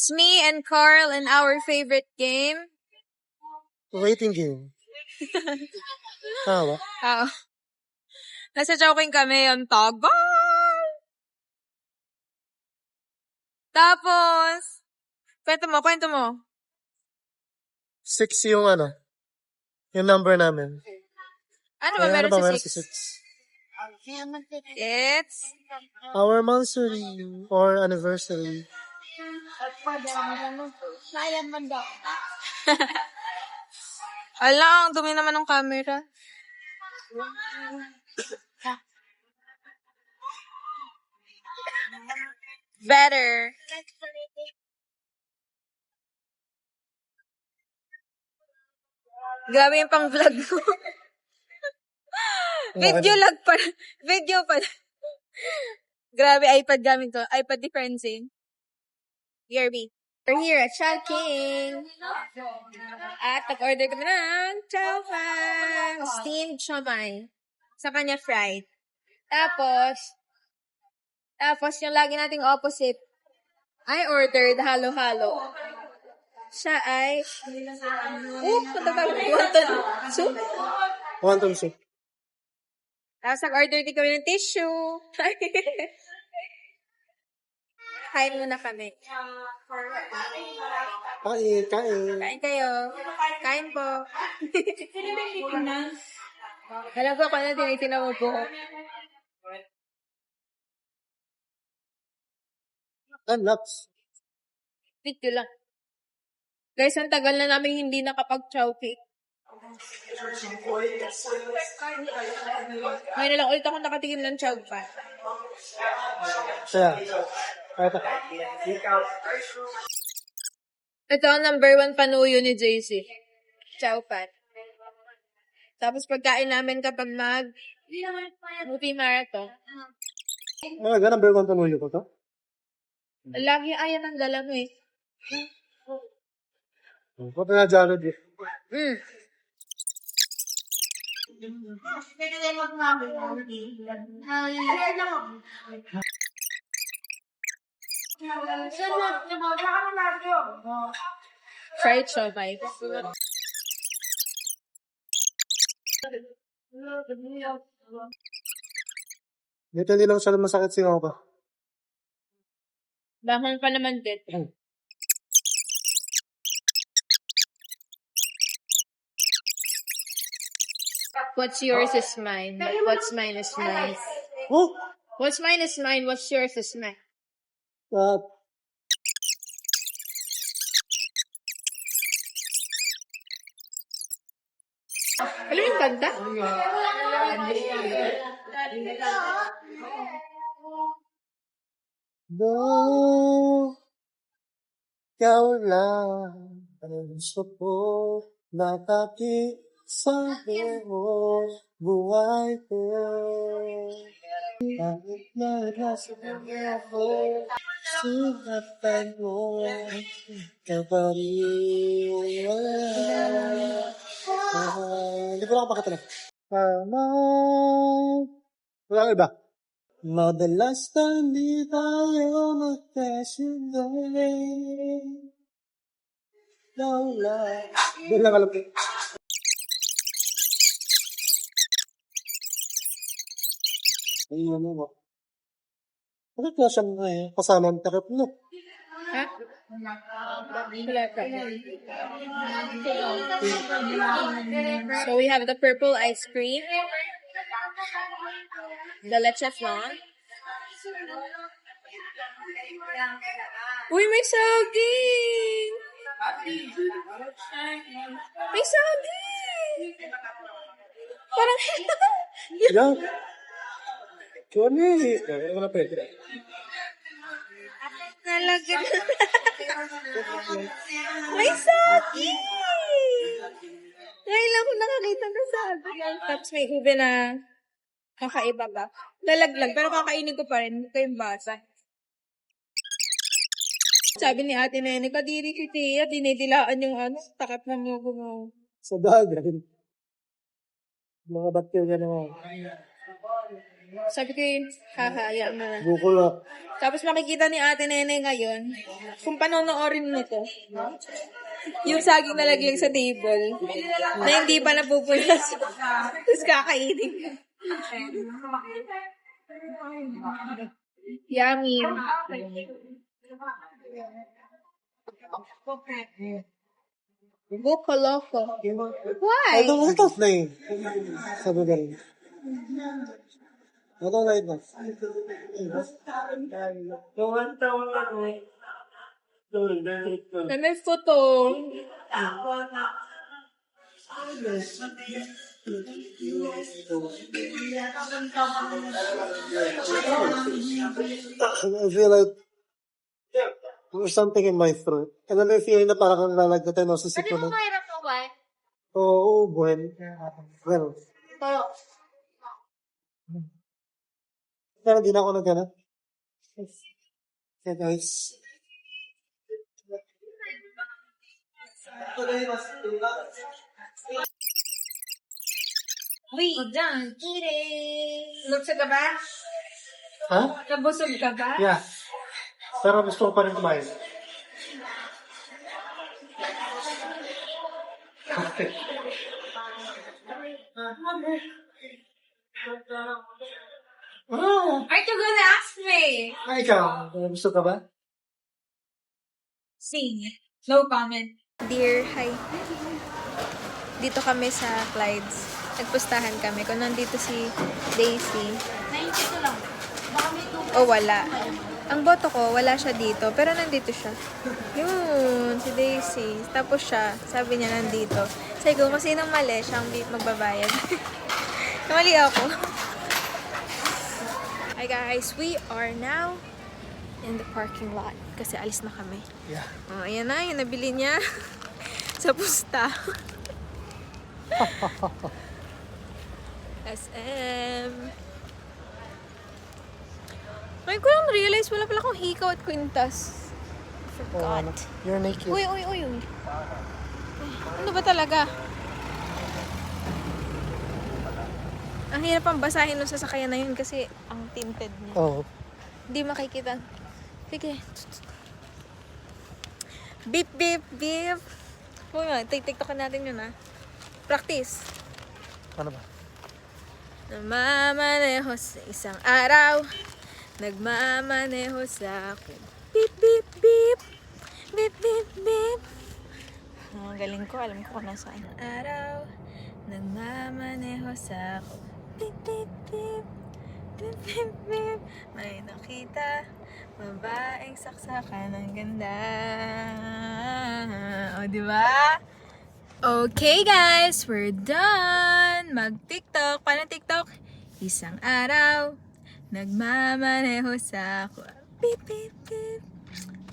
It's me and Carl and our favorite game. Waiting game. Tama. Nasa Chowking kami yung tagal. Tapos, kwento mo. 6 yung yung number namin. Ano ba meron meron sa 6? sa 6? It's Our monthly or anniversary. Alang, dumi naman ng camera. Better. Grabe yung pang vlog ko. Video pala. Grabe, iPad gamit ko. iPad differencing. BRB. We're here at Chowking. At nag-order kami ng chow fan. Steamed siomai. Sa kanya fried. Tapos yung lagi nating opposite, I ordered halo-halo. Siya ay, soup. Wonton soup. Tapos nag-order din kami ng tissue. Kain muna kami. Kain. Kain kayo. Kain po. Alam ko kung ano tinitin mo po. Unlocks. Video lang. Guys, ang tagal na namin hindi nakapag-chowking. Ngayon na lang ulit ako nakatingin ng chow pan. Siya. Ito ang number 1 panuyo ni JC. Chow pan. Tapos pagkain namin kapag movie marathon. Number 1 panuyo ko to? Lagi ayan ang dala mo eh. Pati na Jared eh. Fried siomai. Dito hindi lang siya masakit singaw ka. Bahon pa naman din. What's yours is mine. What's mine is mine. Oh! What's mine is mine. What's yours is mine. Alam yung kanta? No, ikaw lang ang gusto ko sabi mo buhay ko. Kahit narasa ako, sugatan mo kapag hindi ko lang pakita na. Walang iba. Madalas na hindi tayo magkasinay. Wala. Doon lang alam ko. Ayun mo. Bakit na siya kasama ang takip no? Ha? So we have the purple ice cream. The leche flan. Uy, may saging! May saging! Parang Yan. Kani. Wala pwede. nalagyan. May saging! Ngayon lang ako nakakita ng saging. Tapos may ube na kakaiba ba? Lalaglag, pero kakainin ko pa rin. Ito yung basa. Sabi ni Ate Nene, kadiri si Tia, dinidilaan yung takap ng mugo mo. Sa dagat. Mga bacteria naman. Sabi ko yun, hayaan mo na. Bukol Tapos makikita ni Ate Nene ngayon, kung panonoorin mo to, yung saging nalaglag sa table, na hindi pa napupunas. Tapos kakainin ko. Yummy. Buko loco. Why? I don't like that name. Sabi ka rin. I don't like that. Na may photo. I feel like there's something in my throat. And then may feeling na parang lalagdatin ako sa sipon. mahirap mo ba? Oo, buwan. Well, Pero, pero di na ako nagana. Okay, guys. we done eating. Lutsa ka ba? Ha? Nabusog ka ba? Yeah. Pero gusto ko pa rin kumain. Aren't you gonna ask me? Ay, ikaw. Gusto ka ba? Sing. No comment. Dear, hi. Dito kami sa Clydes. Nagpustahan kami. Kung nandito si Daisy. 92 lang. O wala. Ang boto ko, wala siya dito. Pero nandito siya. Yun, si Daisy. Tapos siya, sabi niya nandito. Sabi ko, kung sinong mali, siya ang magbabayad. Namali ako. Hi guys, we are now in the parking lot. Kasi alis na kami. Yeah. Oh, ayan na, yung nabili niya. Sa pusta. SM. Ay, ko lang realize wala pala akong hikaw at kwintas. Forgot. You're naked. Uy. Ay, ano ba talaga? Ang hirap ang basahin ng sasakyan na yun kasi ang tinted niya. Oo. Hindi makikita. Sige. Beep, beep, beep. Uy, tiktokan natin yun, ha? Practice. Ano ba? Namamaneho sa isang araw. Nagmamaneho sa akin. Beep, beep, beep. Beep, beep, beep. Ang galing ko. Alam ko kung nasaan. Araw. Nagmamaneho sa ako. Beep, beep, beep. Beep, beep, beep. May nakita. Babaeng saksakan ng ganda. O, diba? Okay, guys. We're done. Mag-TikTok. Paano TikTok? Isang araw. Nagmamaneho sa ako. Beep, beep, beep.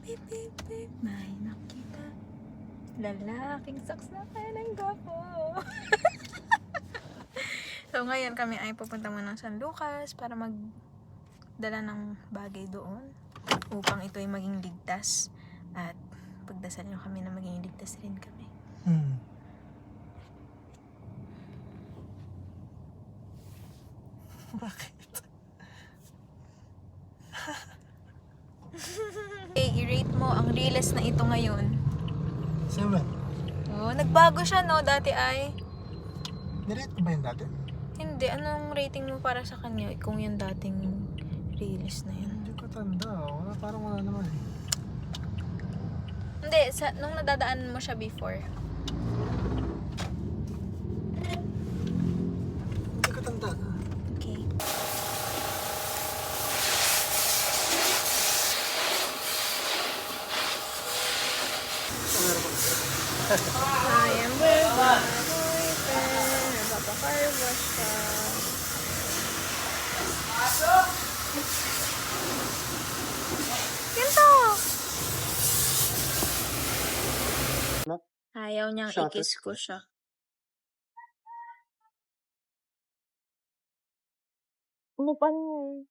Beep, beep, beep. May nakita. Lalaking saksakan ng gapo. So, ngayon kami ay pupunta muna ng San Lucas para magdala ng bagay doon upang ito ay maging ligtas at pagdasal nyo kami na maging ligtas rin kami. Bakit? I-rate mo ang Reels na ito ngayon. 7. Oh, nagbago siya, no? Dati ay Nirate ko ba yun dati? hindi. Anong rating mo para sa kanya kung yung dating Reels na yun? Hindi ko tanda. Parang wala naman eh. Hindi, nung nadadaan mo siya before. Hindi ko tanda. Okay. I am with my boyfriend. Nagpapakarwash ka. Ganito! Ayaw niyang Shot it. i-kiss ko siya. Ano pa niya?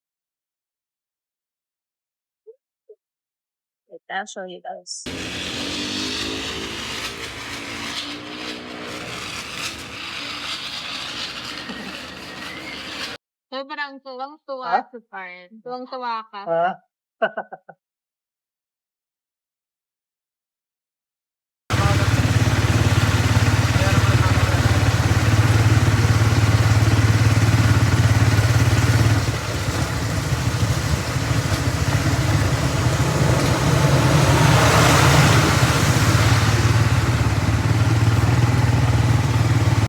Wait, I'll show you guys. Sobrang tuwang-tuwa Ha? sa Karen. Tuwang-tuwa ka. Ha?